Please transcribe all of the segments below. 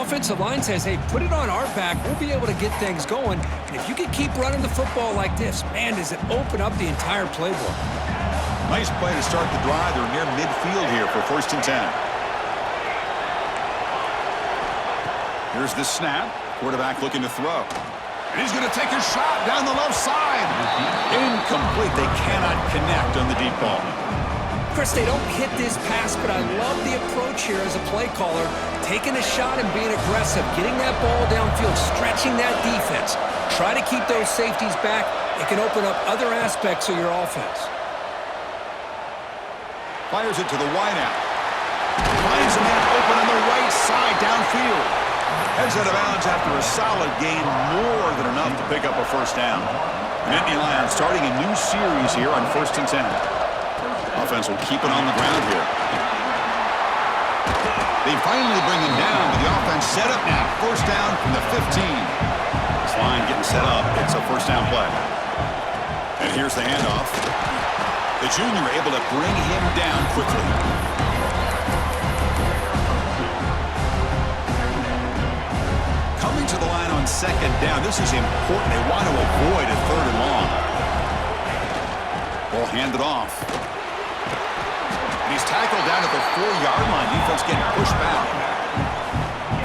offensive line says, hey, put it on our back. We'll be able to get things going. And if you can keep running the football like this, man, does it open up the entire playbook. Nice play to start the drive. They're near midfield here for 1st and 10. Here's the snap. Quarterback looking to throw. And he's going to take a shot down the left side. Incomplete. They cannot connect on the deep ball. Chris, they don't hit this pass, but I love the approach here as a play caller. Taking a shot and being aggressive. Getting that ball downfield. Stretching that defense. Try to keep those safeties back. It can open up other aspects of your offense. Fires it to the wideout. Finds a man open on the right side downfield. Heads out of bounds after a solid gain, more than enough to pick up a 1st down. The Nittany Lions starting a new series here on 1st and 10. Offense will keep it on the ground here. They finally bring him down, but the offense set up now. 1st down from the 15. This line getting set up. It's a 1st down play. And here's the handoff. The junior able to bring him down quickly. Coming to the line on 2nd down. This is important. They want to avoid a 3rd and long. Ball handed off. And he's tackled down at the 4-yard line. Defense getting pushed back.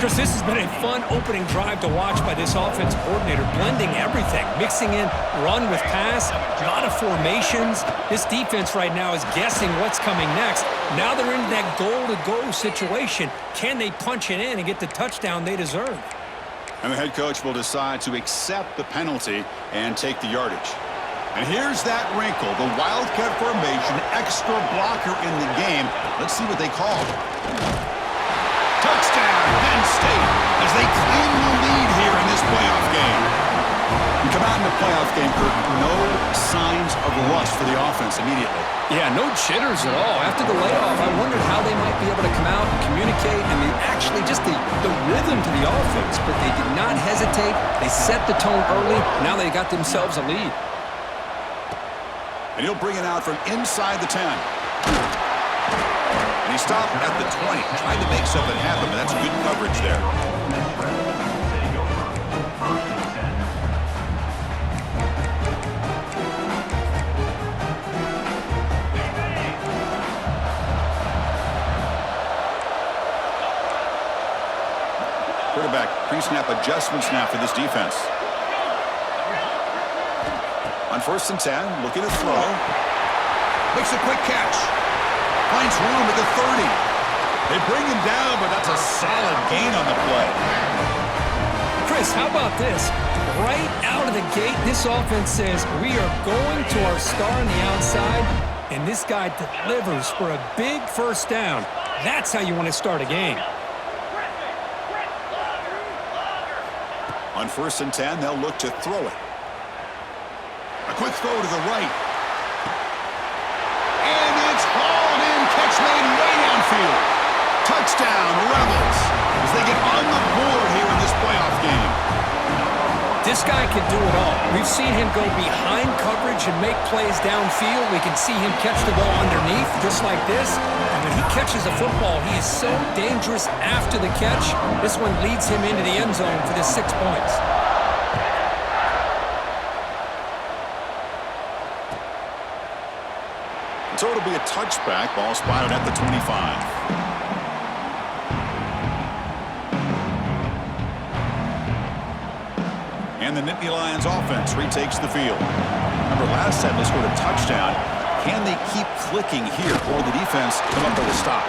Chris, this has been a fun opening drive to watch by this offensive coordinator, blending everything, mixing in run with pass, a lot of formations. This defense right now is guessing what's coming next. Now they're in that goal-to-go situation. Can they punch it in and get the touchdown they deserve? And the head coach will decide to accept the penalty and take the yardage. And here's that wrinkle, the wildcat formation, extra blocker in the game. Let's see what they call. Touchdown, Penn State, as they claim the lead here in this playoff game. You come out in the playoff game, Kurt, no signs of rust for the offense immediately. Yeah, no jitters at all. After the layoff, I wondered how they might be able to come out and communicate. I mean, actually just the rhythm to the offense, but they did not hesitate. They set the tone early. Now they got themselves a lead. And he'll bring it out from inside the 10. And he stopped at the 20, trying to make something happen, but that's good coverage there. Quarterback pre-snap adjustments now for this defense. On 1st and 10, looking to throw. Makes a quick catch. Finds room at the 30. They bring him down, but that's a solid gain on the play. Chris, how about this? Right out of the gate, this offense says, we are going to our star on the outside, and this guy delivers for a big 1st down. That's how you want to start a game. On 1st and 10, they'll look to throw it. A quick throw to the right. And it's hauled in. Catch made way downfield. Touchdown, Rebels, as they get on the board here in this playoff game. This guy can do it all. We've seen him go behind coverage and make plays downfield. We can see him catch the ball underneath, just like this. And when he catches the football, he is so dangerous after the catch. This one leads him into the end zone for the 6 points. So it'll be a touchback. Ball spotted at the 25. And the Nittany Lions offense retakes the field. Remember, last time they scored a touchdown. Can they keep clicking here, or the defense come up with a stop?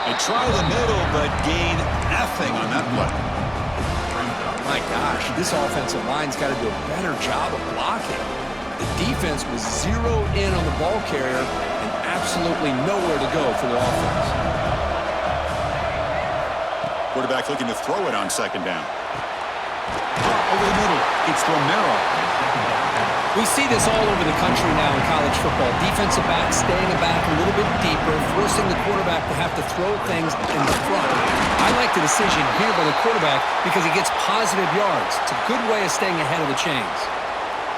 They try the middle, but gain nothing on that play. My gosh, this offensive line's got to do a better job of blocking. The defense was zeroed in on the ball carrier and absolutely nowhere to go for the offense. Quarterback looking to throw it on 2nd down. Over the middle, it's Romero. We see this all over the country now in college football. Defensive backs staying back a little bit deeper, forcing the quarterback to have to throw things in the front. I like the decision here by the quarterback because he gets positive yards. It's a good way of staying ahead of the chains.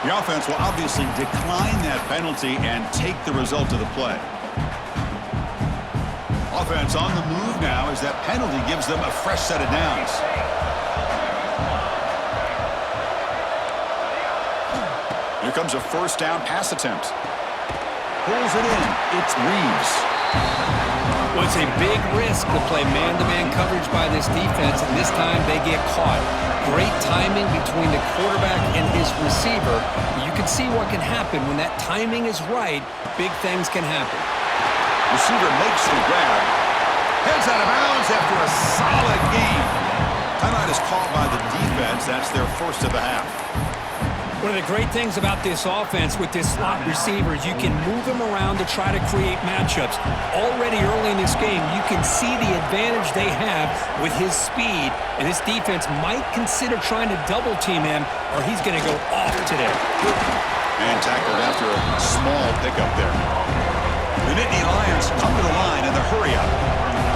The offense will obviously decline that penalty and take the result of the play. Offense on the move now as that penalty gives them a fresh set of downs. Here comes a first down pass attempt. Pulls it in. It's Reeves. Well, it's a big risk to play man-to-man coverage by this defense, and this time they get caught. Great timing between the quarterback and his receiver. You can see what can happen when that timing is right. Big things can happen. Receiver makes the grab. Heads out of bounds after a solid game. Timeout is called by the defense. That's their first of the half. One of the great things about this offense with this slot receiver is you can move them around to try to create matchups. Already early in this game, you can see the advantage they have with his speed, and this defense might consider trying to double team him, or he's going to go off today. And tackled after a small pickup there. The Nittany Lions come to the line in the hurry-up.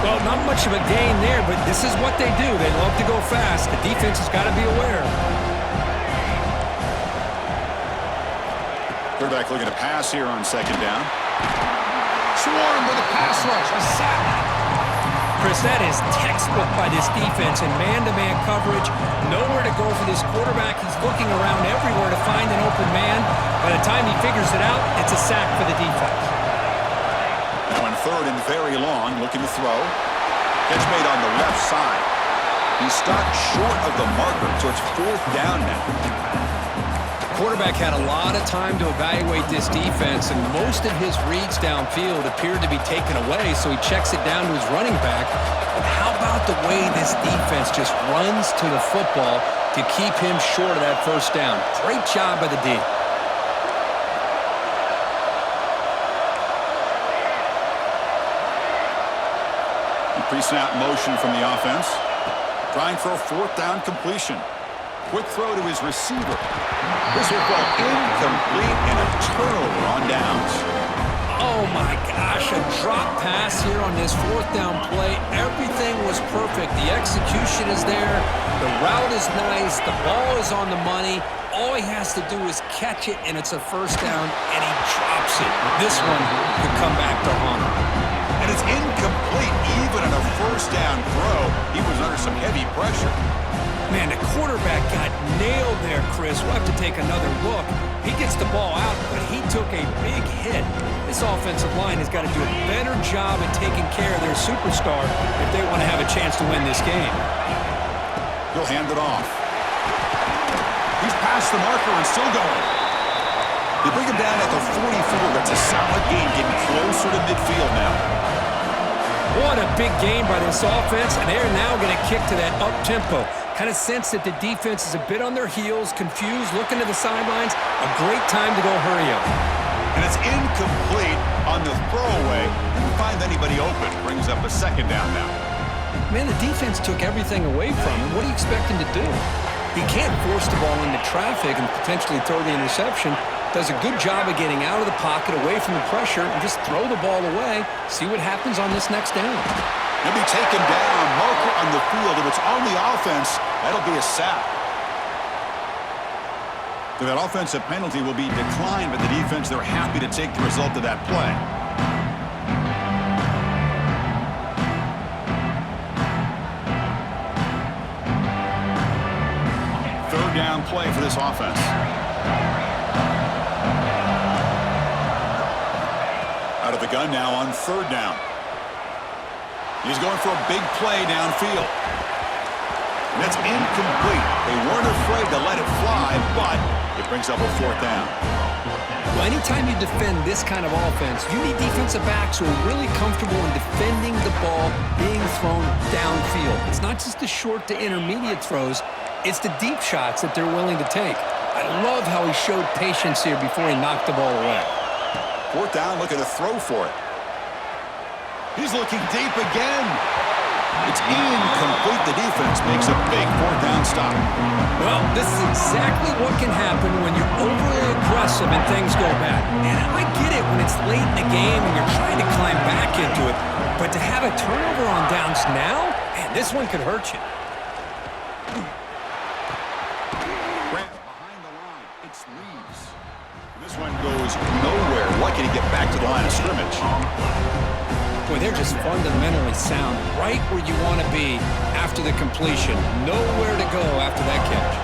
Well, not much of a gain there, but this is what they do. They love to go fast. The defense has got to be aware. Quarterback looking to pass here on second down. Swarm with a pass rush. A sack. Chris, that is textbook by this defense in man-to-man coverage. Nowhere to go for this quarterback. He's looking around everywhere to find an open man. By the time he figures it out, it's a sack for the defense. Now in third and very long, looking to throw. Catch made on the left side. He stopped short of the marker, so it's fourth down now. Quarterback had a lot of time to evaluate this defense, and most of his reads downfield appeared to be taken away, so he checks it down to his running back. But how about the way this defense just runs to the football to keep him short of that first down? Great job by the D. Pre-snap motion from the offense. Trying for a fourth down completion. Quick throw to his receiver. This will fall incomplete and a turnover on downs. Oh my gosh, a drop pass here on this fourth down play. Everything was perfect. The execution is there. The route is nice. The ball is on the money. All he has to do is catch it, and it's a first down, and he drops it. This one could come back to haunt him. And it's incomplete even in a first down throw. He was under some heavy pressure. Man, the quarterback got nailed there, Chris. We'll have to take another look. He gets the ball out, but he took a big hit. This offensive line has got to do a better job at taking care of their superstar if they want to have a chance to win this game. He'll hand it off. He's past the marker and still going. They bring him down at the 44. That's a solid gain, getting closer to midfield now. What a big game by this offense, and they're now going to kick to that up-tempo. Kind of sense that the defense is a bit on their heels, confused, looking to the sidelines. A great time to go hurry up. And it's incomplete on the throwaway. Didn't find anybody open. Brings up a second down now. Man, the defense took everything away from him. What do you expect him to do? He can't force the ball into traffic and potentially throw the interception. Does a good job of getting out of the pocket, away from the pressure, and just throw the ball away. See what happens on this next down. He'll be taken down, marker on the field. If it's on the offense, that'll be a sack. So that offensive penalty will be declined by the defense. They're happy to take the result of that play. Third down play for this offense. Out of the gun now on third down. He's going for a big play downfield. And that's incomplete. They weren't afraid to let it fly, but it brings up a fourth down. Well, anytime you defend this kind of offense, you need defensive backs who are really comfortable in defending the ball being thrown downfield. It's not just the short to intermediate throws. It's the deep shots that they're willing to take. I love how he showed patience here before he knocked the ball away. Fourth down, looking to throw for it. He's looking deep again. It's incomplete. The defense makes a big fourth down stop. Well, this is exactly what can happen when you're overly aggressive and things go bad. And I get it when it's late in the game and you're trying to climb back into it. But to have a turnover on downs now, man, this one could hurt you. Behind the line, it's Reeves. This one goes nowhere. Lucky to get back to the line of scrimmage. Boy, they're just fundamentally sound, right where you want to be after the completion. Nowhere to go after that catch.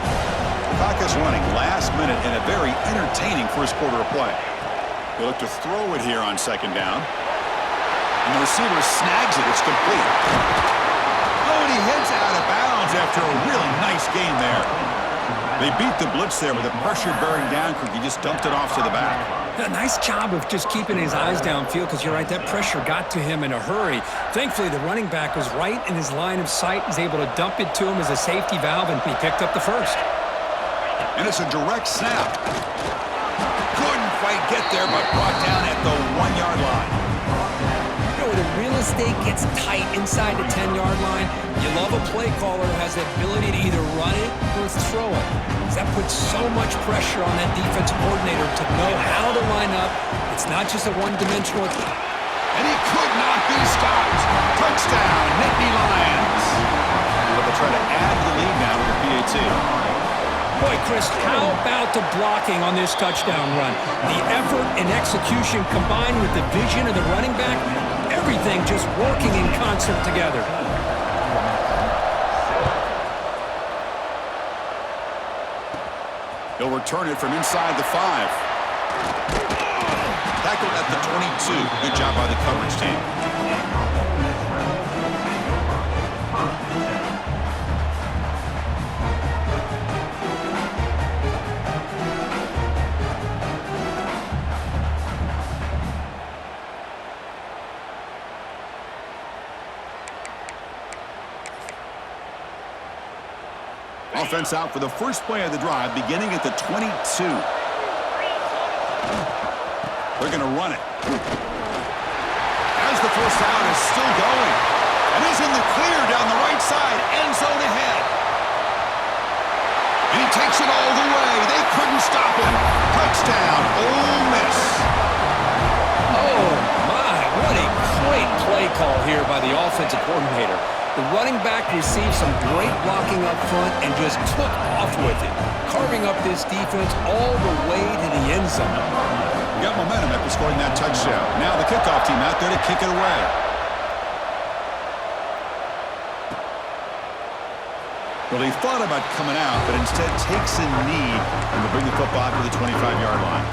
Clock is running last minute in a very entertaining first quarter of play. They look to throw it here on second down. And the receiver snags it. It's complete. Oh, and he heads out of bounds after a really nice game there. They beat the blitz there with a pressure bearing down. He just dumped it off to the back. A nice job of just keeping his eyes downfield because you're right, that pressure got to him in a hurry. Thankfully, the running back was right in his line of sight. He's able to dump it to him as a safety valve, and he picked up the first. And it's a direct snap. Couldn't quite get there, but brought down at the 1-yard line. The real estate gets tight inside the 10-yard line. You love a play caller who has the ability to either run it or throw it. That puts so much pressure on that defensive coordinator to know how to line up. It's not just a one-dimensional. And he could not be stopped. Touchdown, Nittany Lions. But they'll try to add the lead now with the PAT. Boy, Chris, how about the blocking on this touchdown run? The effort and execution combined with the vision of the running back, everything just working in concert together. He'll return it from inside the 5. Tackled at the 22. Good job by the coverage team. Offense out for the first play of the drive, beginning at the 22. They're going to run it. As the first down is still going. And he's in the clear down the right side, end zone ahead. And he takes it all the way. They couldn't stop him. Touchdown, Ole Miss. Oh, my, what a great play call here by the offensive coordinator. The running back received some great blocking up front and just took off with it, carving up this defense all the way to the end zone. Got momentum after scoring that touchdown. Now the kickoff team out there to kick it away. Well, he thought about coming out, but instead takes a knee and will bring the football to the 25-yard line.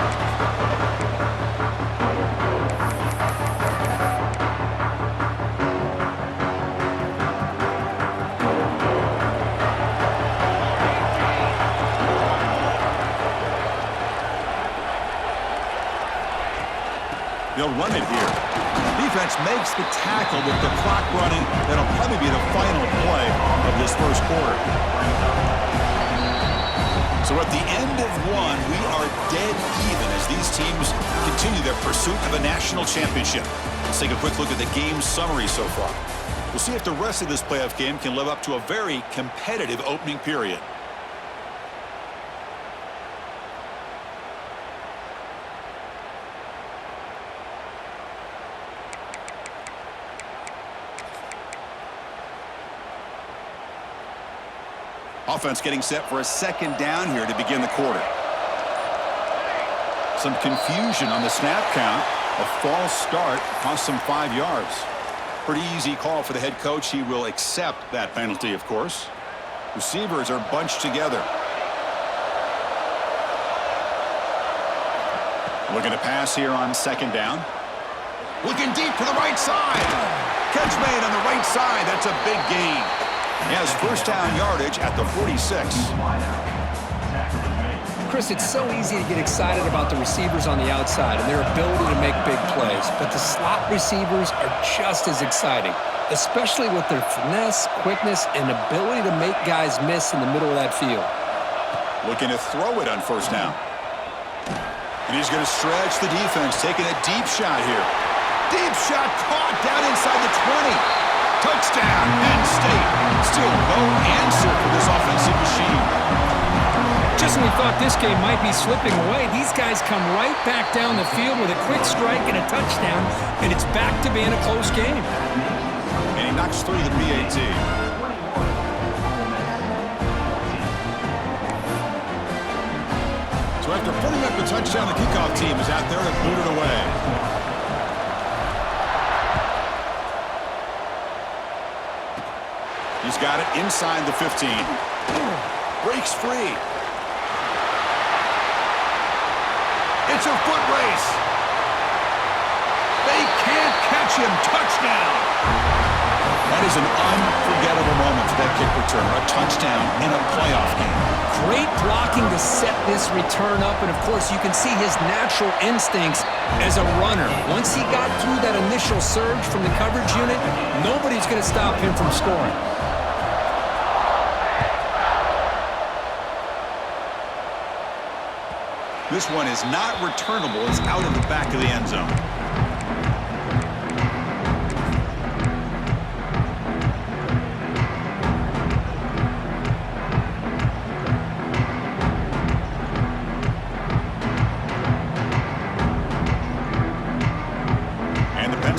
They'll run it here. Defense makes the tackle with the clock running. That'll probably be the final play of this first quarter. So at the end of one, we are dead even as these teams continue their pursuit of a national championship. Let's take a quick look at the game summary so far. We'll see if the rest of this playoff game can live up to a very competitive opening period. Offense getting set for a second down here to begin the quarter. Some confusion on the snap count. A false start cost them 5 yards. Pretty easy call for the head coach. He will accept that penalty, of course. Receivers are bunched together. Looking to pass here on second down. Looking deep to the right side. Catch made on the right side. That's a big gain. He has first down yardage at the 46. Chris, it's so easy to get excited about the receivers on the outside and their ability to make big plays, but the slot receivers are just as exciting, especially with their finesse, quickness, and ability to make guys miss in the middle of that field. Looking to throw it on first down. And he's going to stretch the defense, taking a deep shot here. Deep shot caught down inside the 20. Touchdown, Penn State. Still no answer for this offensive machine. Just when we thought this game might be slipping away, these guys come right back down the field with a quick strike and a touchdown, and it's back to being a close game. And he knocks through the PAT. So after putting up the touchdown, the kickoff team is out there to boot it away. got it inside the 15. Breaks free. It's a foot race. They can't catch him. Touchdown. That is an unforgettable moment for that kick return. A touchdown in a playoff game. Great blocking to set this return up, and of course you can see his natural instincts as a runner. Once he got through that initial surge from the coverage unit, nobody's going to stop him from scoring. This one is not returnable. It's out of the back of the end zone.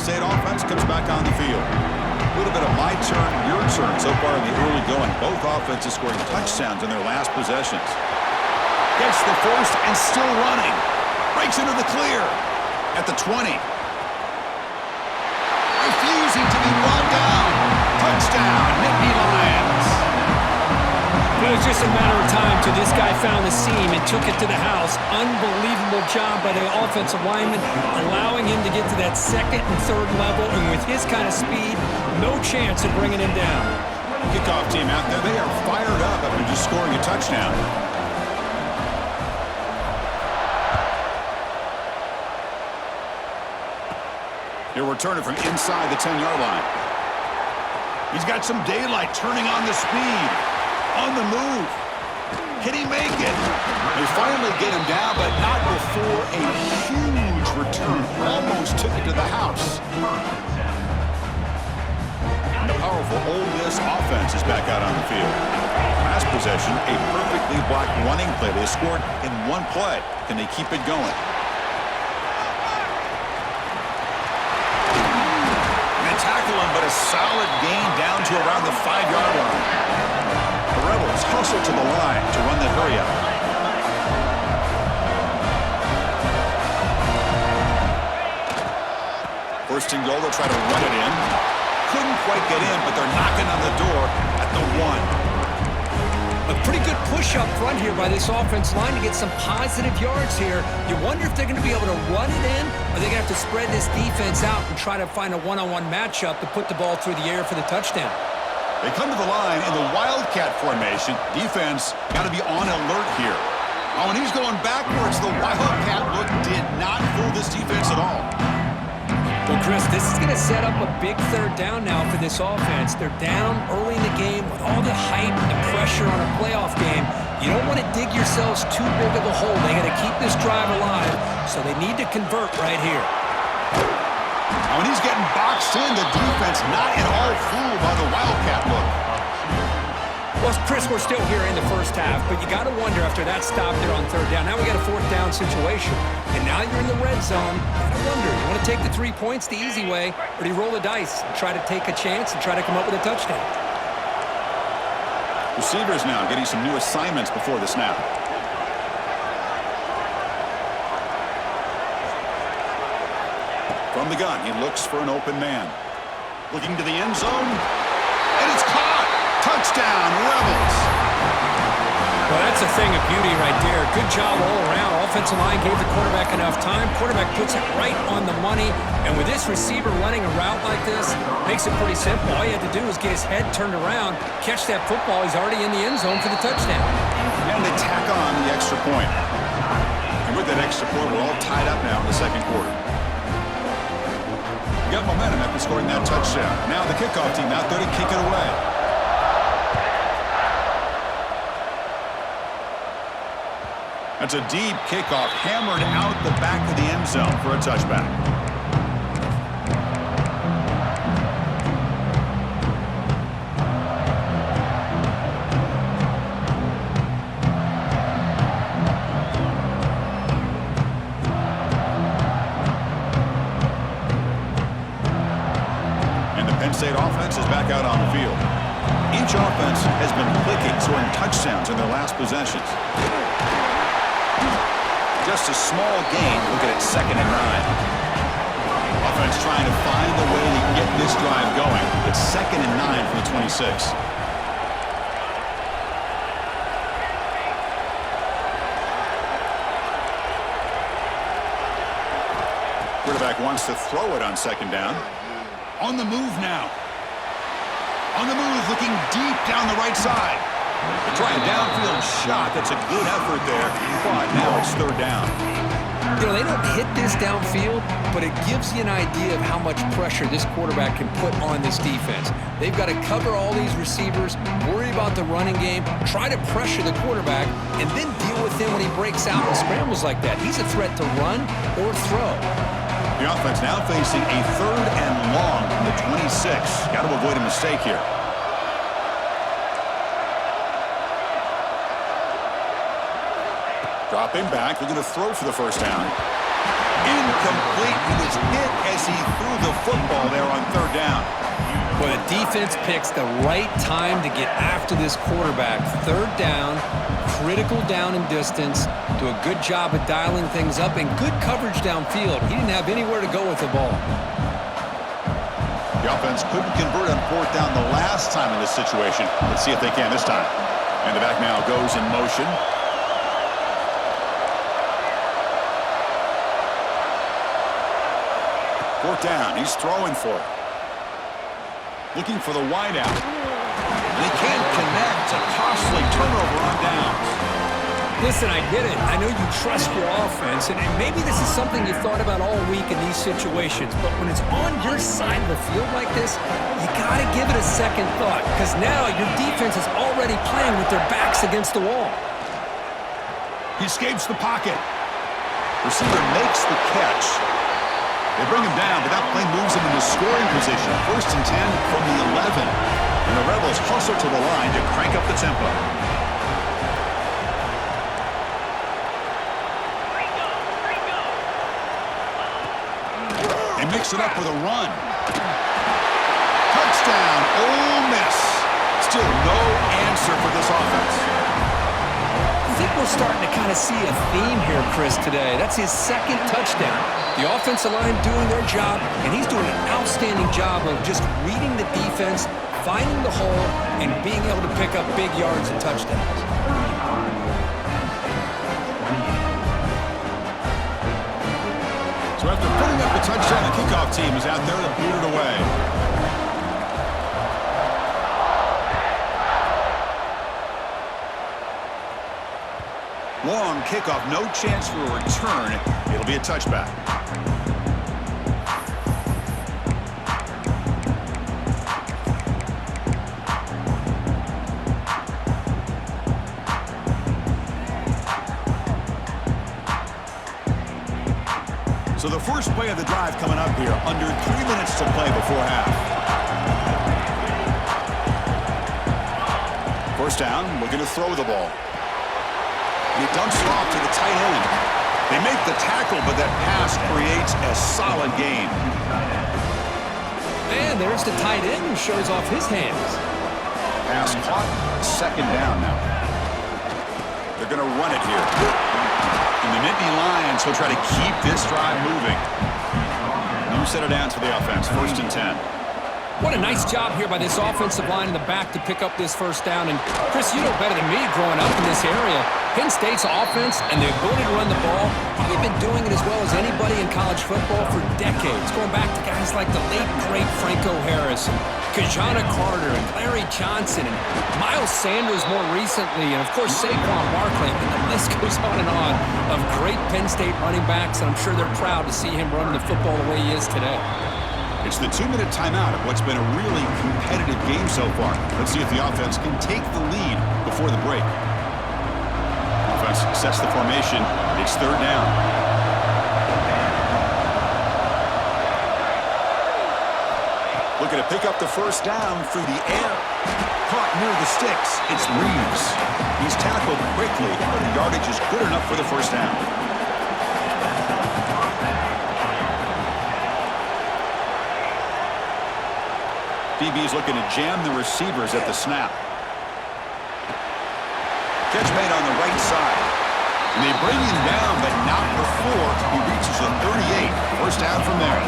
State offense comes back on the field. A little bit of my turn, your turn so far in the early going. Both offenses scoring touchdowns in their last possessions. Gets the first and still running. Breaks into the clear at the 20. Refusing to be brought down. Touchdown, Nittany Lions. It was just a matter of time till this guy found the seam and took it to the house. Unbelievable job by the offensive lineman, allowing him to get to that second and third level, and with his kind of speed, no chance of bringing him down. Kickoff team out there, they are fired up after just scoring a touchdown. He'll return it from inside the 10-yard line. He's got some daylight turning on the speed. On the move. Can he make it? They finally get him down, but not before a huge return. Almost took it to the house. And the powerful Ole Miss offense is back out on the field. Last possession, a perfectly blocked running play. They scored in one play. Can they keep it going? They tackle him, but a solid gain down to around the 5-yard line. The Rebels hustle to the line to run the hurry up. First and goal, they'll try to run it in. Couldn't quite get in, but they're knocking on the door at the 1. A pretty good push up front here by this offense line to get some positive yards here. You wonder if they're going to be able to run it in, or they're going to have to spread this defense out and try to find a one-on-one matchup to put the ball through the air for the touchdown. They come to the line in the Wildcat formation. Defense got to be on alert here. Oh, and he's going backwards. The Wildcat look did not fool this defense at all. Well, Chris, this is going to set up a big third down now for this offense. They're down early in the game with all the hype and the pressure on a playoff game. You don't want to dig yourselves too big of a hole. They got to keep this drive alive, so they need to convert right here. When he's getting boxed in, the defense not at all fooled by the Wildcat look. Well, Chris, we're still here in the first half, but you got to wonder after that stop there on third down. Now we got a fourth down situation, and now you're in the red zone. You got to wonder, you want to take the 3 points the easy way, or do you roll the dice and try to take a chance and try to come up with a touchdown? Receivers now getting some new assignments before the snap. From the gun, he looks for an open man. Looking to the end zone, and it's caught! Touchdown, Rebels! Well, that's a thing of beauty right there. Good job all around. Offensive line gave the quarterback enough time. Quarterback puts it right on the money. And with this receiver running a route like this, makes it pretty simple. All you had to do was get his head turned around, catch that football. He's already in the end zone for the touchdown. And they tack on the extra point. And with that extra point, we're all tied up now in the second quarter. Got momentum after scoring that touchdown. Now the kickoff team out there to kick it away. That's a deep kickoff, hammered out the back of the end zone for a touchback. And the Penn State offense is back out on the field. Each offense has been clicking, scoring touchdowns in their last possessions. Just a small gain. Look at it, 2nd and 9. Offense trying to find a way to get this drive going. It's 2nd and 9 for the 26. quarterback wants to throw it on second down. On the move now. On the move, looking deep down the right side. Try a downfield shot. That's a good effort there. But now it's third down. You know, they don't hit this downfield, but it gives you an idea of how much pressure this quarterback can put on this defense. They've got to cover all these receivers, worry about the running game, try to pressure the quarterback, and then deal with him when he breaks out and scrambles like that. He's a threat to run or throw. The offense now facing a third and long from the 26. Got to avoid a mistake here. Dropping back, looking to throw for the first down. Incomplete. He was hit as he threw the football there on third down. Well, the defense picks the right time to get after this quarterback. Third down, critical down and distance. Do a good job of dialing things up and good coverage downfield. He didn't have anywhere to go with the ball. The offense couldn't convert on fourth down the last time in this situation. Let's see if they can this time. And the back now goes in motion. Fourth down, he's throwing for it. Looking for the wideout. And he can't connect. A costly turnover on downs. Listen, I get it. I know you trust your offense, and maybe this is something you've thought about all week in these situations, but when it's on your side of the field like this, you got to give it a second thought, because now your defense is already playing with their backs against the wall. He escapes the pocket. Receiver makes the catch. They bring him down, but that play moves him into scoring position. First and 10 from the 11. And the Rebels hustle to the line to crank up the tempo. They mix it up with a run. Touchdown, Ole Miss. Still no answer for this offense. I think we're starting to kind of see a theme here, Chris, today. That's his second touchdown. The offensive line doing their job, and he's doing an outstanding job of just reading the defense, finding the hole, and being able to pick up big yards and touchdowns. So after putting up the touchdown, the kickoff team is out there to boot it away. Long kickoff, no chance for a return. It'll be a touchback. So the first play of the drive coming up here, under 3 minutes to play before half. First down, looking to throw the ball. He dumps it off to the tight end. They make the tackle, but that pass creates a solid gain. And there's the tight end who shows off his hands. Pass caught, second down now. They're going to run it here. And the Nittany Lions will try to keep this drive moving. New set of downs for the offense, first and 10. What a nice job here by this offensive line in the back to pick up this first down. And, Chris, you know better than me growing up in this area, Penn State's offense and the ability to run the ball, probably been doing it as well as anybody in college football for decades, going back to guys like the late, great Franco Harris, and Kajana Carter, and Larry Johnson, and Miles Sanders more recently, and, of course, Saquon Barkley. And the list goes on of great Penn State running backs, and I'm sure they're proud to see him running the football the way he is today. It's the 2-minute timeout of what's been a really competitive game so far. Let's see if the offense can take the lead before the break. Offense sets the formation. It's third down. Looking to pick up the first down through the air. Caught near the sticks. It's Reeves. He's tackled quickly, but the yardage is good enough for the first down. DB's looking to jam the receivers at the snap. Catch made on the right side. And they bring him down, but not before he reaches the 38. First down from there.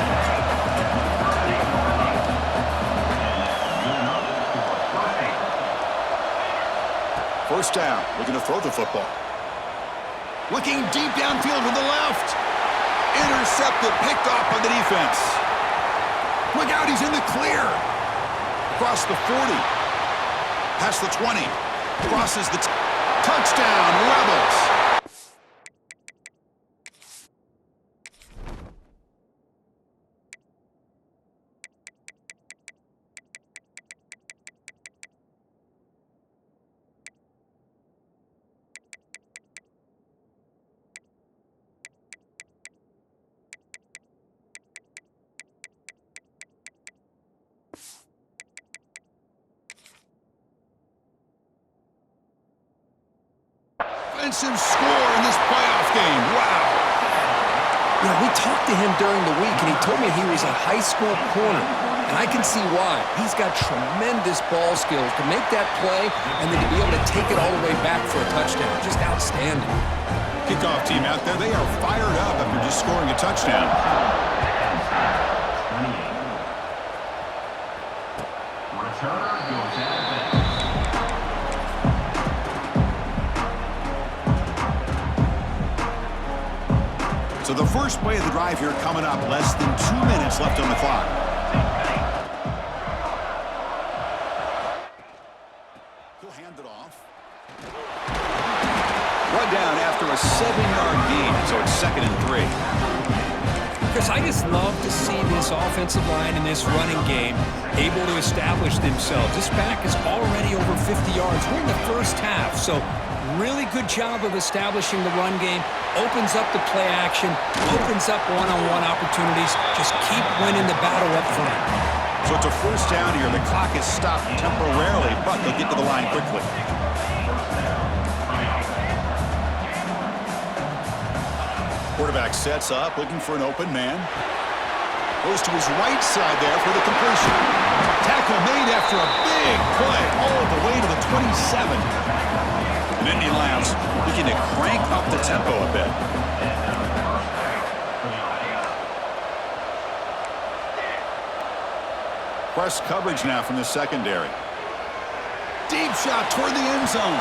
First down, looking to throw the football. Looking deep downfield to the left. Intercepted, picked off by the defense. Look out, he's in the clear. Across the 40. Past the 20. Crosses the touchdown, Rebels. Offensive score in this playoff game. Wow. Yeah, we talked to him during the week, and he told me he was a high school corner. And I can see why. He's got tremendous ball skills to make that play and then to be able to take it all the way back for a touchdown. Just outstanding. Kickoff team out there, they are fired up after just scoring a touchdown. Returner goes out of bounds. So the first play of the drive here coming up. Less than 2 minutes left on the clock. He'll hand it off. Run down after a 7-yard gain, so it's 2nd and 3. Chris, I just love to see this offensive line in this running game able to establish themselves. This back is already over 50 yards. We're in the first half, so really good job of establishing the run game. Opens up the play action, opens up one-on-one opportunities. Just keep winning the battle up front. So it's a first down here. The clock is stopped temporarily, but they'll get to the line quickly. Quarterback sets up, looking for an open man. Goes to his right side there for the completion. Tackle made after a big play all the way to the 27. And Indian Lions looking to crank up the tempo a bit. Press coverage now from the secondary. Deep shot toward the end zone.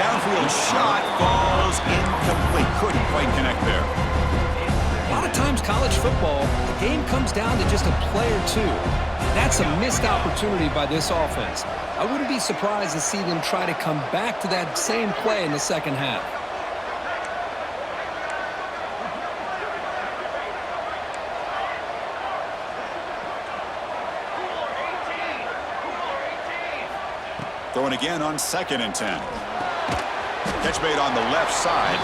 Downfield shot falls incomplete. Couldn't quite connect there. A lot of times college football, the game comes down to just a play or two. That's a missed opportunity by this offense. I wouldn't be surprised to see them try to come back to that same play in the second half. Throwing again on 2nd and 10. Catch made on the left side.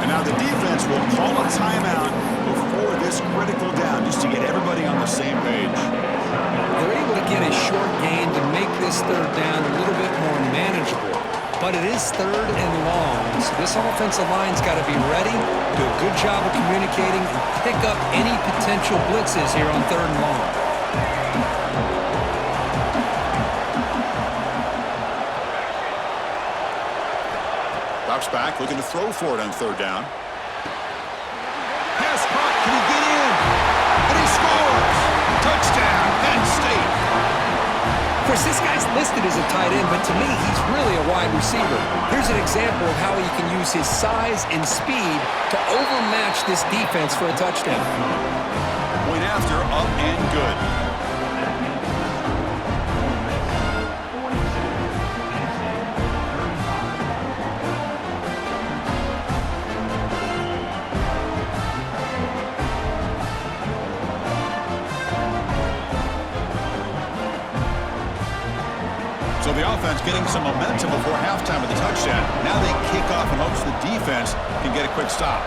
And now the defense will call a timeout before this critical down just to get everybody on the same page. They're able to get a short gain to make this third down a little bit more manageable. But it is 3rd and long, so this offensive line's got to be ready, do a good job of communicating, and pick up any potential blitzes here on 3rd and long. Drops back, looking to throw for it on 3rd down. Pass caught, can he get in? And he scores! Touchdown, Penn State! Of course, this guy's listed as a tight end, but to me, he's really a wide receiver. Here's an example of how he can use his size and speed to overmatch this defense for a touchdown. Point after, up and good. So the offense getting some momentum before halftime with the touchdown. Now they kick off in hopes the defense can get a quick stop.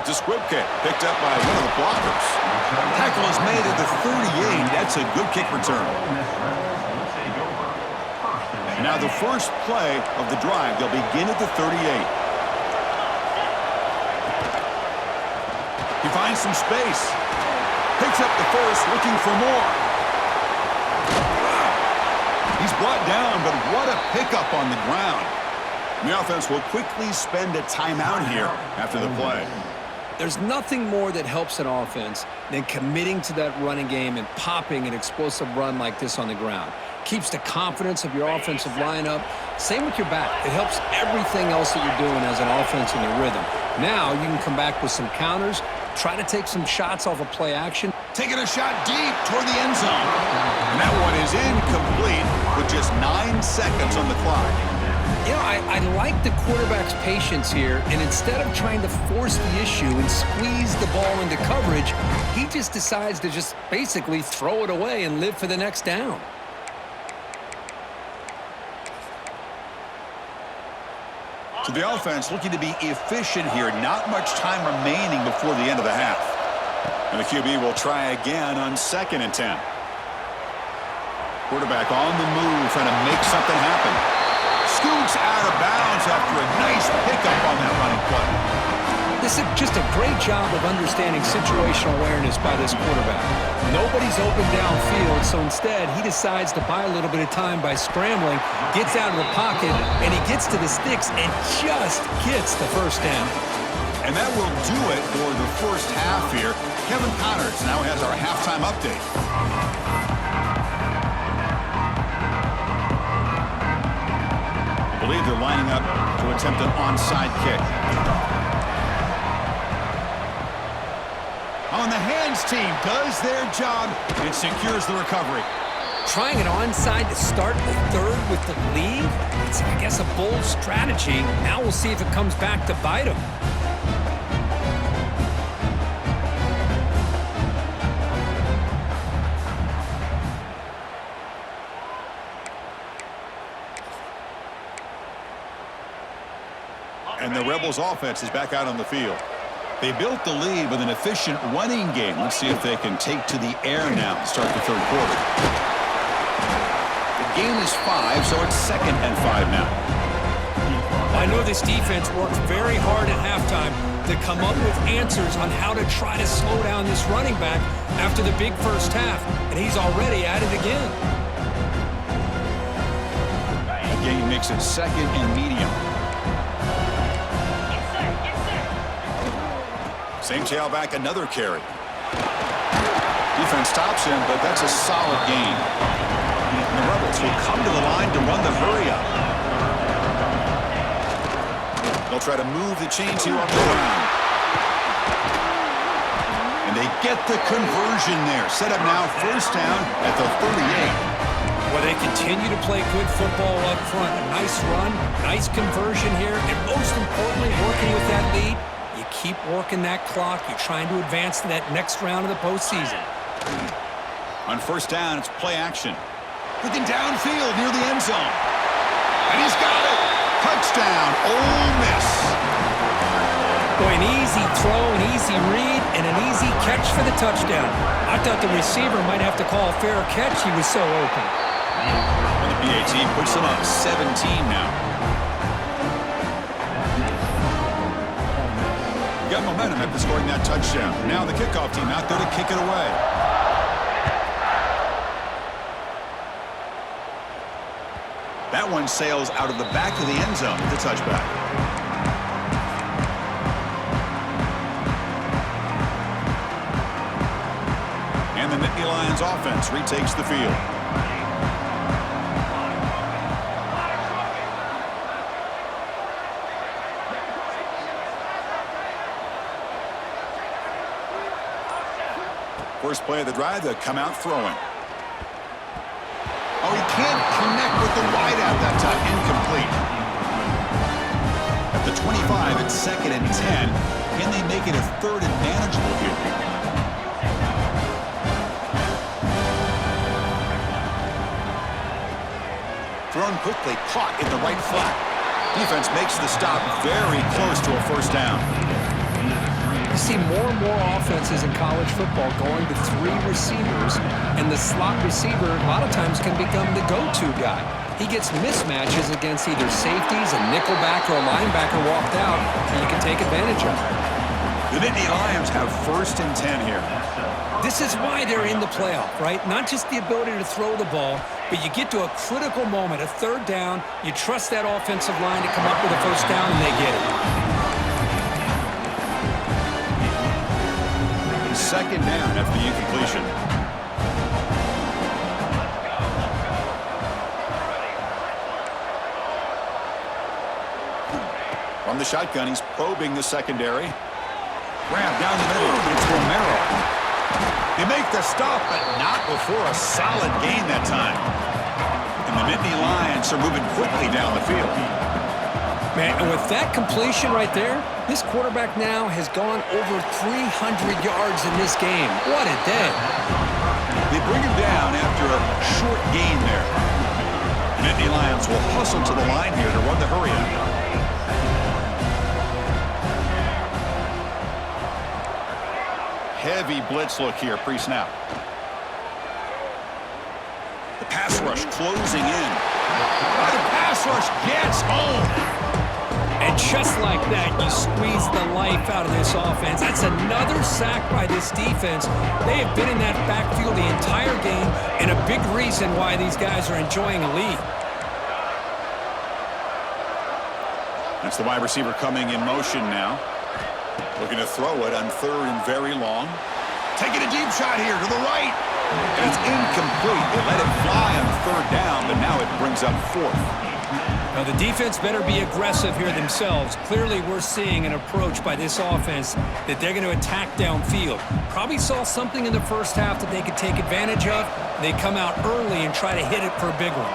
It's a squib kick picked up by one of the blockers. Tackle is made at the 38. That's a good kick return. And now the first play of the drive. They'll begin at the 38. He finds some space. Picks up the first, looking for more. He's brought down, but what a pickup on the ground. And the offense will quickly spend a timeout here after the play. There's nothing more that helps an offense than committing to that running game and popping an explosive run like this on the ground. keeps the confidence of your offensive line up. Same with your back. It helps everything else that you're doing as an offense in your rhythm. Now you can come back with some counters, try to take some shots off of play action. Taking a shot deep toward the end zone. And that one is incomplete with just 9 seconds on the clock. You know, I like the quarterback's patience here, and instead of trying to force the issue and squeeze the ball into coverage, he just decides to just basically throw it away and live for the next down. So the offense looking to be efficient here. Not much time remaining before the end of the half. And the QB will try again on 2nd and 10. Quarterback on the move, trying to make something happen. Scoots out of bounds after a nice pickup on that running play. This is just a great job of understanding situational awareness by this quarterback. Nobody's open downfield, so instead he decides to buy a little bit of time by scrambling, gets out of the pocket, and he gets to the sticks and just gets the first down. And that will do it for the first half here. Kevin Connors now has our halftime update. I believe they're lining up to attempt an onside kick. On the hands team does their job and secures the recovery. Trying an onside to start the third with the lead? It's, I guess, a bold strategy. Now we'll see if it comes back to bite him. And the Rebels offense is back out on the field. They built the lead with an efficient running game. Let's see if they can take to the air now to start the third quarter. The gain is 5, so it's 2nd and 5 now. I know this defense worked very hard at halftime to come up with answers on how to try to slow down this running back after the big first half, and he's already at it again. The gain makes it 2nd and medium. Same tailback, another carry. Defense stops him, but that's a solid gain. And the Rebels will come to the line to run the hurry up. They'll try to move the chains here on the ground. And they get the conversion there. Set up now, first down at the 38. Well, they continue to play good football up front. A nice run, nice conversion here, and most importantly, working with that lead. You keep working that clock. You're trying to advance to that next round of the postseason. On first down, it's play action. Looking downfield near the end zone. And he's got it. Touchdown, Ole Miss. Boy, an easy throw, an easy read, and an easy catch for the touchdown. I thought the receiver might have to call a fair catch. He was so open. And the PAT puts them up 17 now. Got momentum after scoring that touchdown. Now the kickoff team out there to kick it away. That one sails out of the back of the end zone with the touchback. And the Nittany Lions offense retakes the field. First play of the drive, they come out throwing. Oh, he can't connect with the wideout that time. Incomplete. At the 25, it's 2nd and 10. Can they make it a 3rd and manageable here? Thrown quickly, caught in the right flat. Defense makes the stop very close to a first down. You see more and more offenses in college football going to 3 receivers, and the slot receiver a lot of times can become the go-to guy. He gets mismatches against either safeties, a nickelback, or a linebacker walked out, and you can take advantage of it. The Nittany Lions have 1st and 10 here. This is why they're in the playoff, right? Not just the ability to throw the ball, but you get to a critical moment, a 3rd down, you trust that offensive line to come up with a first down, and they get it. 2nd down after the incompletion. From the shotgun, he's probing the secondary. Grab down the middle. It's Romero. They make the stop, but not before a solid gain that time. And the Nittany Lions are moving quickly down the field. Man, and with that completion right there, this quarterback now has gone over 300 yards in this game. What a day. They bring him down after a short gain there. The Nittany Lions will hustle to the line here to run the hurry-up. Heavy blitz look here pre-snap. The pass rush closing in. The pass rush gets home. And just like that, you squeeze the life out of this offense. That's another sack by this defense. They have been in that backfield the entire game, and a big reason why these guys are enjoying a lead. That's the wide receiver coming in motion now. Looking to throw it on third and very long. Taking a deep shot here to the right. And it's incomplete. They let it fly on third down, but now it brings up fourth. Now, the defense better be aggressive here themselves. Clearly, we're seeing an approach by this offense that they're going to attack downfield. Probably saw something in the first half that they could take advantage of. They come out early and try to hit it for a big one.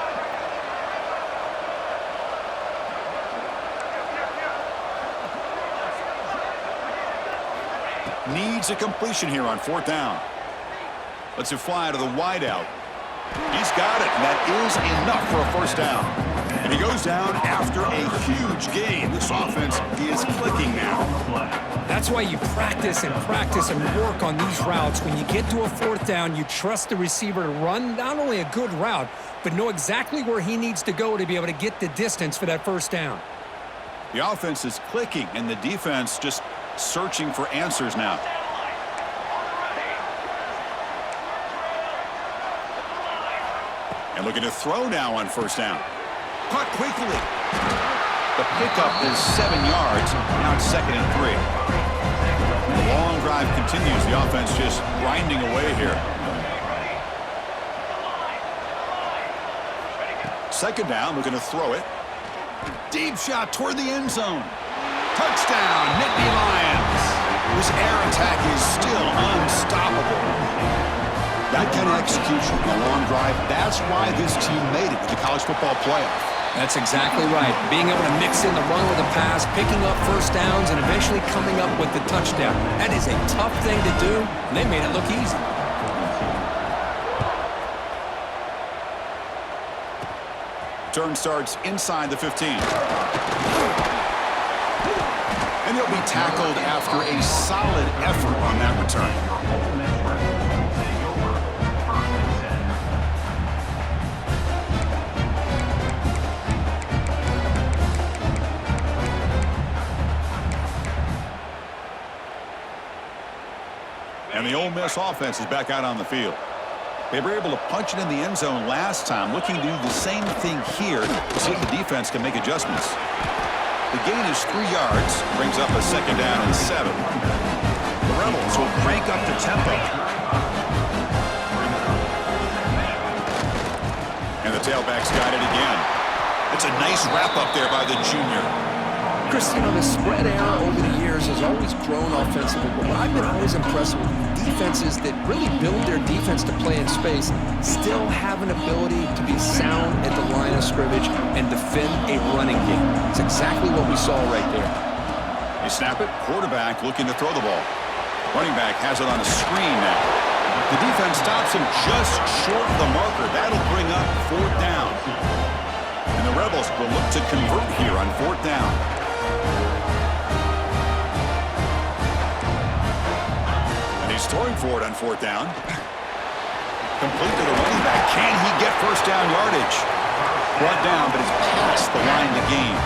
Needs a completion here on fourth down. Lets it fly to the wideout. He's got it, and that is enough for a first down. And he goes down after a huge gain. This offense is clicking now. That's why you practice and work on these routes. When you get to a fourth down, you trust the receiver to run not only a good route, but know exactly where he needs to go to be able to get the distance for that first down. The offense is clicking, and the defense just searching for answers now. And looking to throw now on first down. Caught quickly. The pickup is 7 yards. Now it's 2nd and 3. The long drive continues. The offense just grinding away here. Second down, looking to throw it. Deep shot toward the end zone. Touchdown, Nittany Lions. This air attack is still unstoppable. That kind of execution on a long drive, that's why this team made it to the college football playoff. That's exactly right. Being able to mix in the run with the pass, picking up first downs, and eventually coming up with the touchdown. That is a tough thing to do, and they made it look easy. Turn starts inside the 15. And he'll be tackled after a solid effort on that return. And the Ole Miss offense is back out on the field. They were able to punch it in the end zone last time, looking to do the same thing here to see if the defense can make adjustments. The gain is 3 yards, brings up a 2nd down and 7. The Rebels will crank up the tempo. And the tailback's got it again. It's a nice wrap up there by the junior. Chris, you know, the spread era over the years has always grown offensively, but what I've been always impressed with defenses that really build their defense to play in space still have an ability to be sound at the line of scrimmage and defend a running game. It's exactly what we saw right there. They snap it. Quarterback looking to throw the ball. Running back has it on a screen now. The defense stops him just short of the marker. That'll bring up 4th down. And the Rebels will look to convert here on 4th down. And he's throwing for it on 4th down. Complete to the running back. Can he get first down yardage? Brought down, but it's past the line to gain.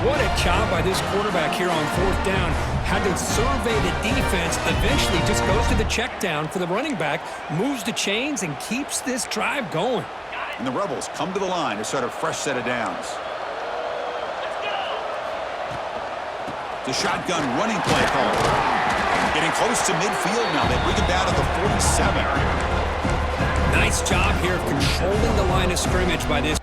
What a job by this quarterback here on 4th down. Had to survey the defense, eventually just goes to the check down for the running back, moves the chains, and keeps this drive going. And the Rebels come to the line to start a fresh set of downs. The shotgun running play call. Getting close to midfield now. They bring him down at the 47. Nice job here of controlling the line of scrimmage by this.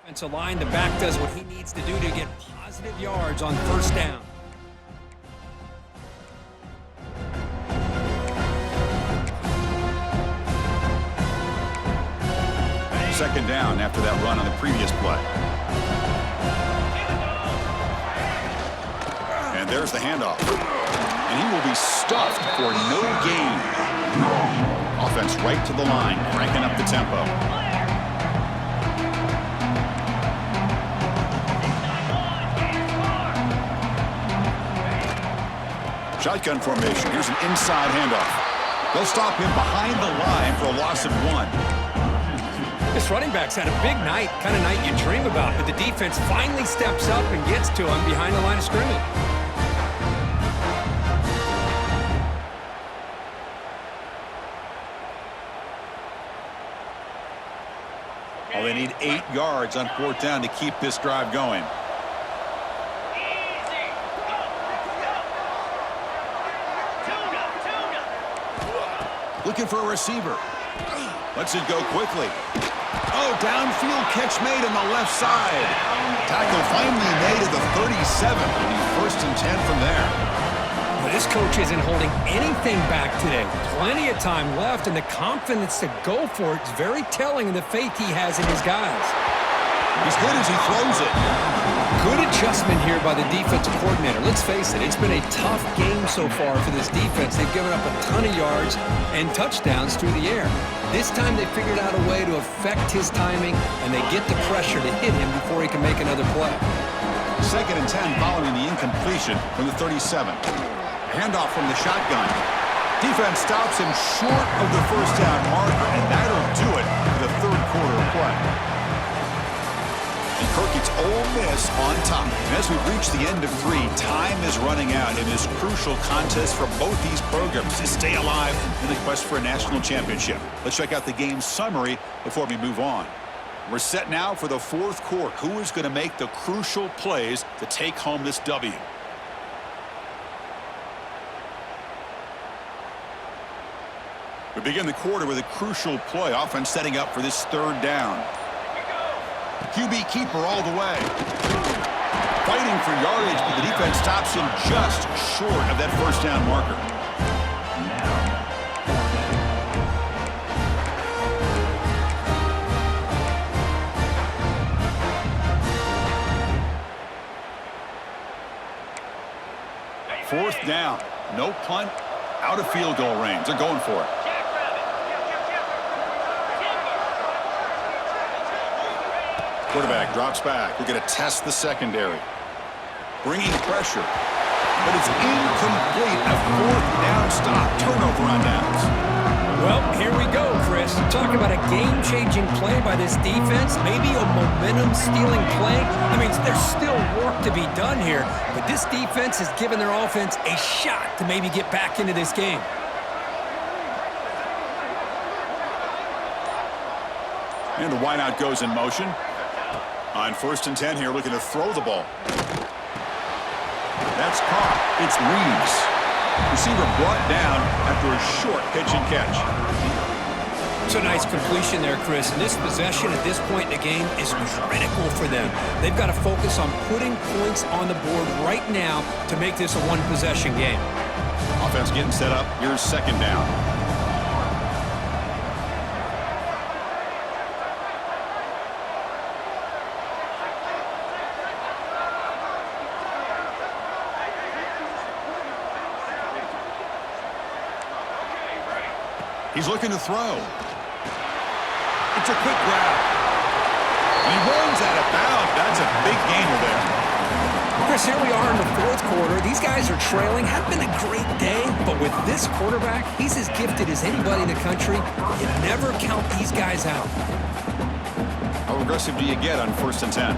Offensive line, the back does what he needs to do to get positive yards on first down. Second down after that run on the previous play. And there's the handoff. And he will be stuffed for no gain. Offense right to the line, cranking up the tempo. Shotgun formation. Here's an inside handoff. They'll stop him behind the line for a loss of 1. This running back's had a big night, kind of night you dream about, but the defense finally steps up and gets to him behind the line of scrimmage. Oh, they need 8 yards on fourth down to keep this drive going. Looking for a receiver. Lets it go quickly. Oh, downfield catch made on the left side. Tackle finally made at the 37. It'll be 1st and 10 from there. Well, this coach isn't holding anything back today. Plenty of time left, and the confidence to go for it is very telling in the faith he has in his guys. He's good as he throws it. Good adjustment here by the defensive coordinator. Let's face it, it's been a tough game so far for this defense. They've given up a ton of yards and touchdowns through the air. This time they figured out a way to affect his timing, and they get the pressure to hit him before he can make another play. 2nd and 10 following the incompletion from the 37. Handoff from the shotgun. Defense stops him short of the first down marker, and that'll do it for the 3rd quarter of play. And Kirk gets Ole Miss on top. And as we reach the end of 3, time is running out in this crucial contest for both these programs to stay alive in the quest for a national championship. Let's check out the game summary before we move on. We're set now for the 4th quarter. Who is going to make the crucial plays to take home this W? We begin the quarter with a crucial play. Offense setting up for this 3rd down. QB keeper all the way. Fighting for yardage, but the defense stops him just short of that first down marker. Fourth down. No punt. Out of field goal range. They're going for it. Quarterback drops back. We're going to test the secondary. Bringing pressure. But it's incomplete. A 4th down stop. Turnover on downs. Well, here we go, Chris. Talk about a game-changing play by this defense. Maybe a momentum-stealing play. I mean, there's still work to be done here, but this defense has given their offense a shot to maybe get back into this game. And the wideout goes in motion. On 1st and 10 here, looking to throw the ball. That's caught. It's Reeves. Receiver brought down after a short pitch and catch. It's a nice completion there, Chris. And this possession at this point in the game is critical for them. They've got to focus on putting points on the board right now to make this a one-possession game. Offense getting set up. Here's 2nd down. He's looking to throw. It's a quick grab. And he runs out of bounds. That's a big gainer there. Chris, here we are in the 4th quarter. These guys are trailing. Hadn't been a great day, but with this quarterback, he's as gifted as anybody in the country. You never count these guys out. How aggressive do you get on 1st and 10?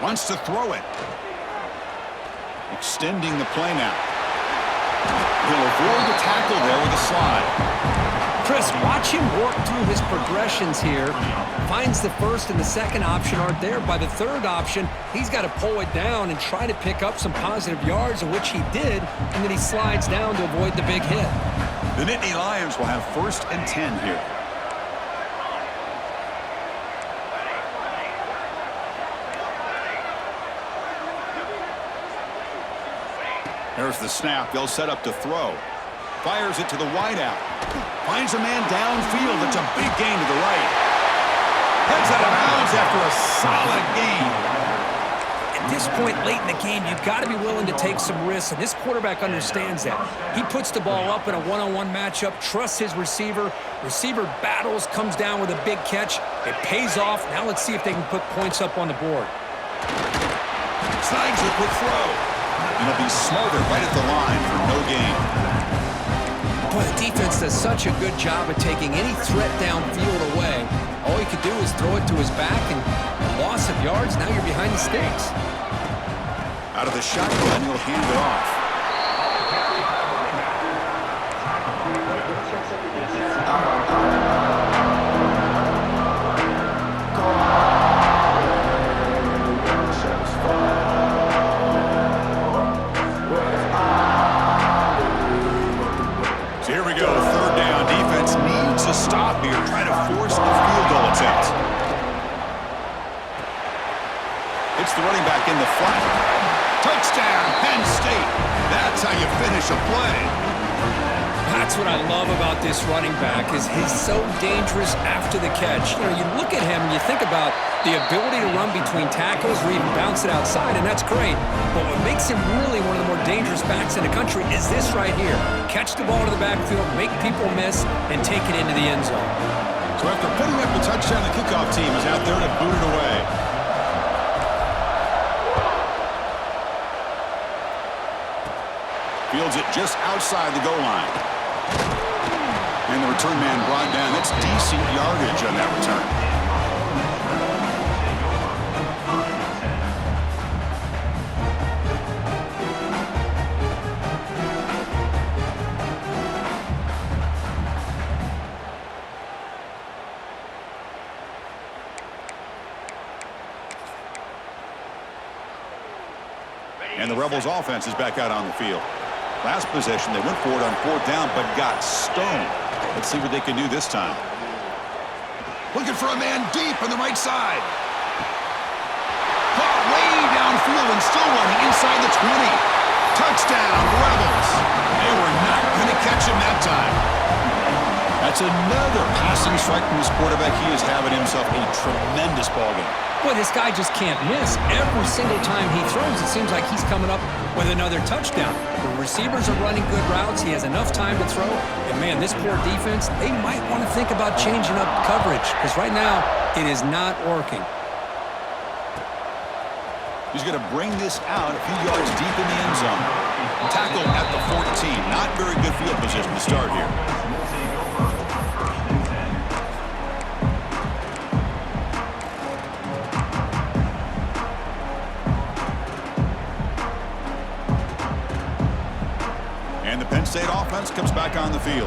Wants to throw it. Extending the play now. He'll avoid the tackle there with a slide. Chris, watch him work through his progressions here. Finds the first and the second option aren't there. By the third option, he's got to pull it down and try to pick up some positive yards, of which he did, and then he slides down to avoid the big hit. The Nittany Lions will have 1st and 10 here. There's the snap. They'll set up to throw. Fires it to the wideout. Finds a man downfield. That's a big gain to the right. Heads out of bounds after a solid gain. At this point late in the game, you've got to be willing to take some risks, and this quarterback understands that. He puts the ball up in a one-on-one matchup, trusts his receiver. Receiver battles, comes down with a big catch. It pays off. Now let's see if they can put points up on the board. Slides a quick throw. And he'll be smothered right at the line for no gain. Boy, the defense does such a good job of taking any threat downfield away. All he could do is throw it to his back, and a loss of yards, now you're behind the sticks. Out of the shotgun, he'll hand it off. So here we go, 3rd down. Defense needs a stop here, trying to force a field goal attempt. It's the running back in the flat. Touchdown, Penn State. That's how you finish a play. That's what I love about this running back is he's so dangerous after the catch. You know, you look at him and you think about the ability to run between tackles or even bounce it outside, and that's great. But what makes him really one of the more dangerous backs in the country is this right here. Catch the ball to the backfield, make people miss, and take it into the end zone. So after putting up the touchdown, the kickoff team is out there to boot it away. Fields it just outside the goal line. And the return man brought down. That's decent yardage on that return. And the Rebels offense is back out on the field. Last possession, they went for it on 4th down, but got stoned. Let's see what they can do this time. Looking for a man deep on the right side. Caught way downfield and still running inside the 20. Touchdown, Rebels. They were not going to catch him that time. That's another passing strike from this quarterback. He is having himself a tremendous ballgame. Boy, this guy just can't miss. Every single time he throws, it seems like he's coming up with another touchdown. The receivers are running good routes. He has enough time to throw. And, man, this poor defense, they might want to think about changing up coverage because right now it is not working. He's going to bring this out a few yards deep in the end zone. Tackle at the 14. Not very good field position to start here. And the Penn State offense comes back on the field.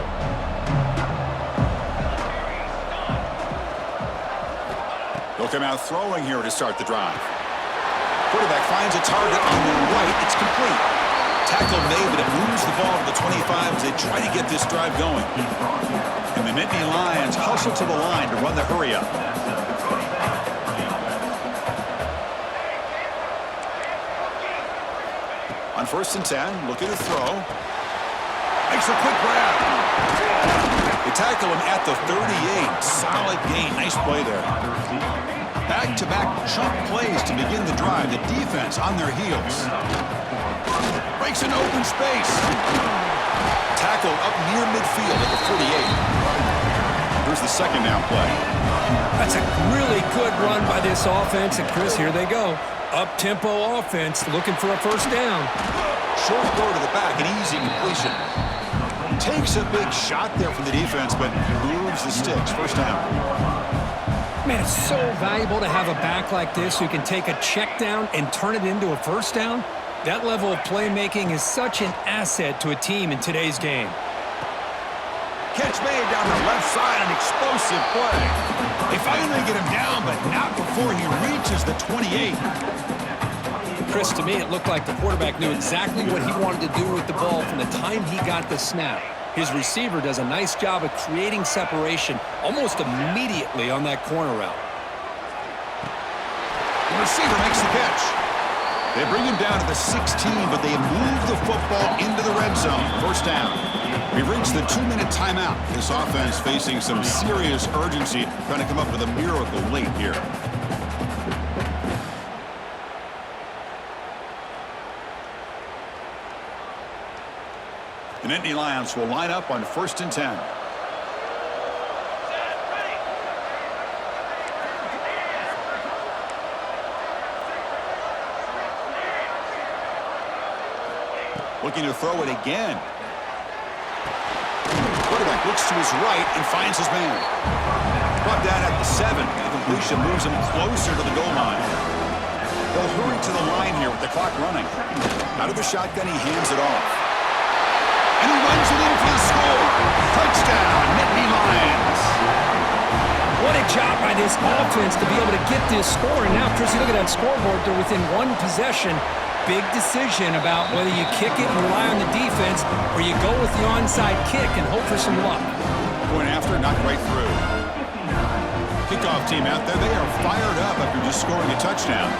They'll come out throwing here to start the drive. Quarterback finds a target on the right. It's complete. Tackle made, but it moves the ball to the 25 as they try to get this drive going. And the Nittany Lions hustle to the line to run the hurry up. On 1st and 10, looking to throw. Makes a quick grab. They tackle him at the 38. Solid gain. Nice play there. Back-to-back chunk plays to begin the drive. The defense on their heels. Breaks an open space. Tackle up near midfield at the 48. Here's the 2nd down play. That's a really good run by this offense. And, Chris, here they go. Up-tempo offense looking for a 1st down. Short throw to the back, an easy completion. Takes a big shot there from the defense, but moves the sticks. 1st down. Man, it's so valuable to have a back like this who can take a check down and turn it into a 1st down. That level of playmaking is such an asset to a team in today's game. Catch made down the left side, an explosive play. They finally get him down, but not before he reaches the 28. Chris, to me, it looked like the quarterback knew exactly what he wanted to do with the ball from the time he got the snap. His receiver does a nice job of creating separation almost immediately on that corner route. The receiver makes the catch. They bring him down to the 16, but they move the football into the red zone. First down. We've reached the 2-minute timeout. This offense facing some serious urgency, trying to come up with a miracle late here. The Nittany Lions will line up on 1st and 10. Looking to throw it again. Quarterback looks to his right and finds his man. Brought down at the 7. The completion moves him closer to the goal line. They'll hurry to the line here with the clock running. Out of the shotgun, he hands it off. And he runs it in for the score. Touchdown, Nittany Lions. What a job by this offense to be able to get this score. And now, Chris, you look at that scoreboard, they're within one possession. Big decision about whether you kick it and rely on the defense or you go with the onside kick and hope for some luck. Point after, knocked right through. Kickoff team out there, they are fired up after just scoring a touchdown.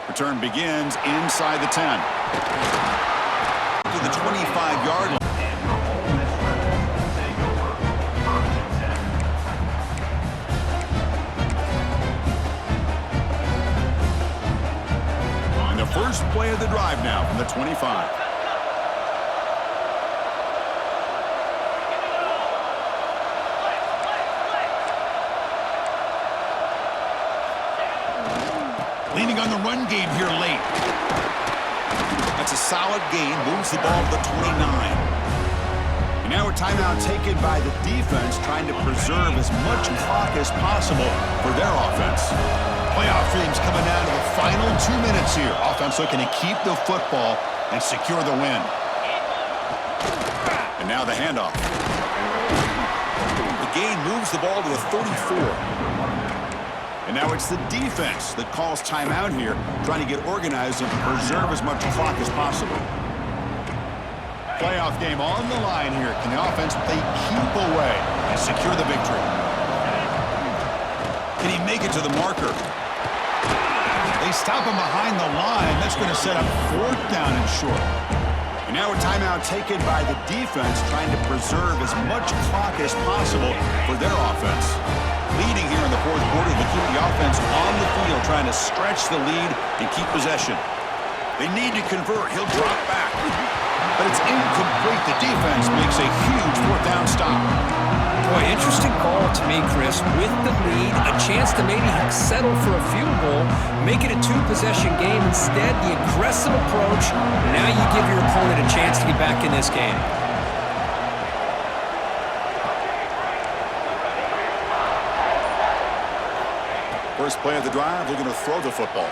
Return begins inside the 10. To the 25-yard line. And the first play of the drive now from the 25. Leaning on the run game here late. That's a solid gain. Moves the ball to the 29. And now a timeout taken by the defense, trying to preserve as much clock as possible for their offense. Playoff dreams coming down to the final 2 minutes here. Offense looking to keep the football and secure the win. And now the handoff. The gain moves the ball to the 34. And now it's the defense that calls timeout here, trying to get organized and preserve as much clock as possible. Playoff game on the line here. Can the offense play keep away and secure the victory? Can he make it to the marker? They stop him behind the line. That's going to set up 4th down and short. And now a timeout taken by the defense, trying to preserve as much clock as possible for their offense. Leading here in the 4th quarter to keep the offense on the field, trying to stretch the lead and keep possession. They need to convert. He'll drop back. But it's incomplete. The defense makes a huge 4th down stop. Boy, interesting call to me, Chris. With the lead, a chance to maybe settle for a field goal, make it a 2-possession game. Instead, the aggressive approach. Now you give your opponent a chance to get back in this game. First play of the drive, looking to throw the football.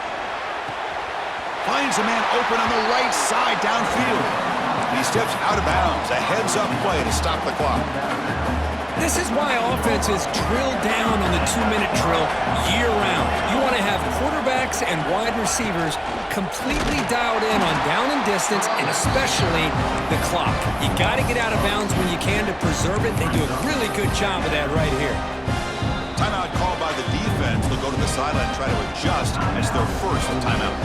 Finds a man open on the right side downfield. And he steps out of bounds. A heads-up play to stop the clock. This is why offenses drill down on the 2-minute drill year-round. You want to have quarterbacks and wide receivers completely dialed in on down and distance, and especially the clock. You got to get out of bounds when you can to preserve it. They do a really good job of that right here. Timeout called by the defense. They'll go to the sideline and try to adjust as their first timeout.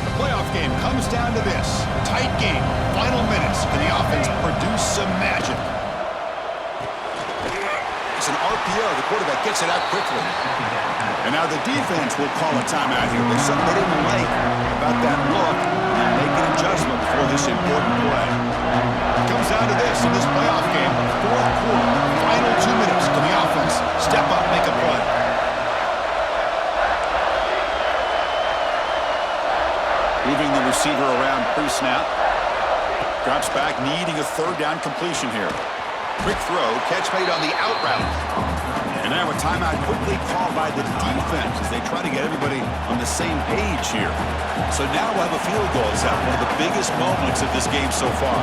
The playoff game comes down to this. Tight game. Final minutes. Can the offense produce some magic? It's an RPO. The quarterback gets it out quickly. And now the defense will call a timeout here. There's something they didn't like about that look, and make an adjustment for this important play. It comes down to this in this playoff game, 4th quarter. Drops back, needing a third down completion here. Quick throw, catch made on the out route. And now a timeout quickly called by the defense as they try to get everybody on the same page here. So now we'll have a field goal set, one of the biggest moments of this game so far.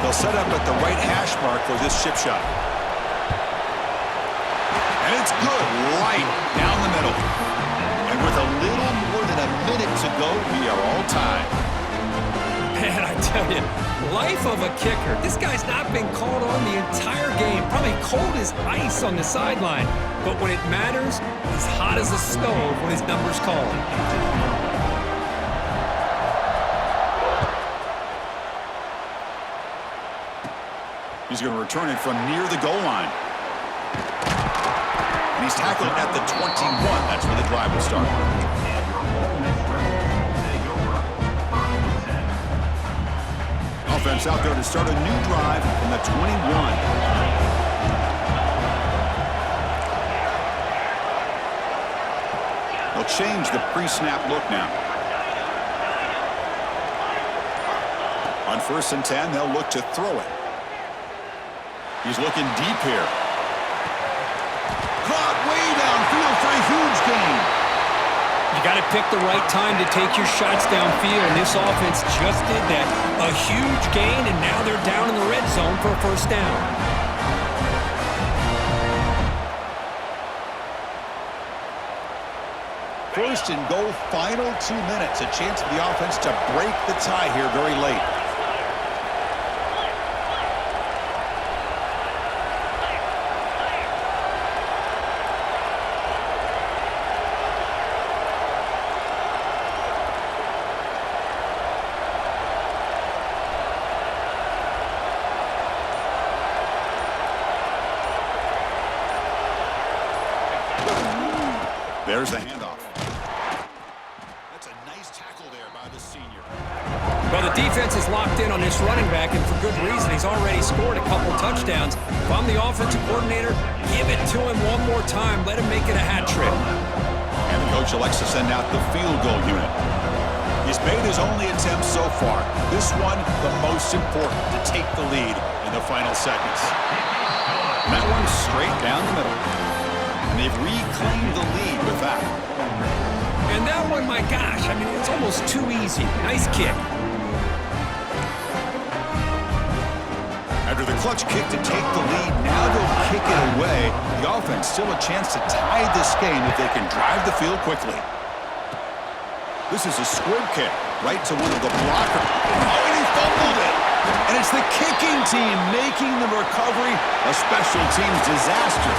They'll set up at the right hash mark for this chip shot. And it's good, right down the middle. And with a little more than a minute to go, we are all tied. Man, I tell you, life of a kicker. This guy's not been called on the entire game. Probably cold as ice on the sideline. But when it matters, he's hot as a stove when his number's called. He's going to return it from near the goal line. And he's tackled at the 21. That's where the drive will start. Offense out there to start a new drive from the 21. They'll change the pre-snap look now. On 1st and 10, they'll look to throw it. He's looking deep here. Caught way downfield for a huge gain. You got to pick the right time to take your shots downfield, and this offense just did that. A huge gain, and now they're down in the red zone for a first down. First and goal, final 2 minutes. A chance for the offense to break the tie here very late. There's the handoff. That's a nice tackle there by the senior. Well, the defense is locked in on this running back, and for good reason. He's already scored a couple touchdowns. If I'm the offensive coordinator, give it to him one more time. Let him make it a hat trick. And the coach elects to send out the field goal unit. He's made his only attempt so far. This one, the most important, to take the lead in the final seconds. And that one's straight down the middle. And they've reclaimed the lead with that. And that one, my gosh, I mean, it's almost too easy. Nice kick. After the clutch kick to take the lead, now they'll kick it away. The offense still a chance to tie this game if they can drive the field quickly. This is a squib kick right to one of the blockers. Oh, and he fumbled it. And it's the kicking team making the recovery a special teams disaster.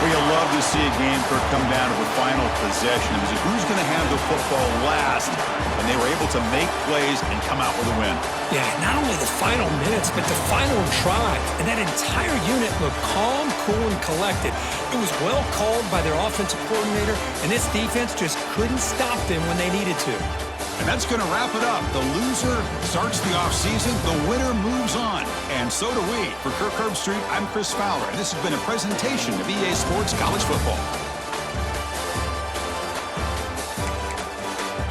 Well, you love to see a game come down to the final possession. It was who's going to have the football last, and they were able to make plays and come out with a win. Yeah, not only the final minutes, but the final drive. And that entire unit looked calm, cool, and collected. It was well called by their offensive coordinator, and this defense just couldn't stop them when they needed to. And that's going to wrap it up. The loser starts the offseason. The winner moves on. And so do we. For Kirk Herbstreit, I'm Chris Fowler, and this has been a presentation of EA Sports College Football.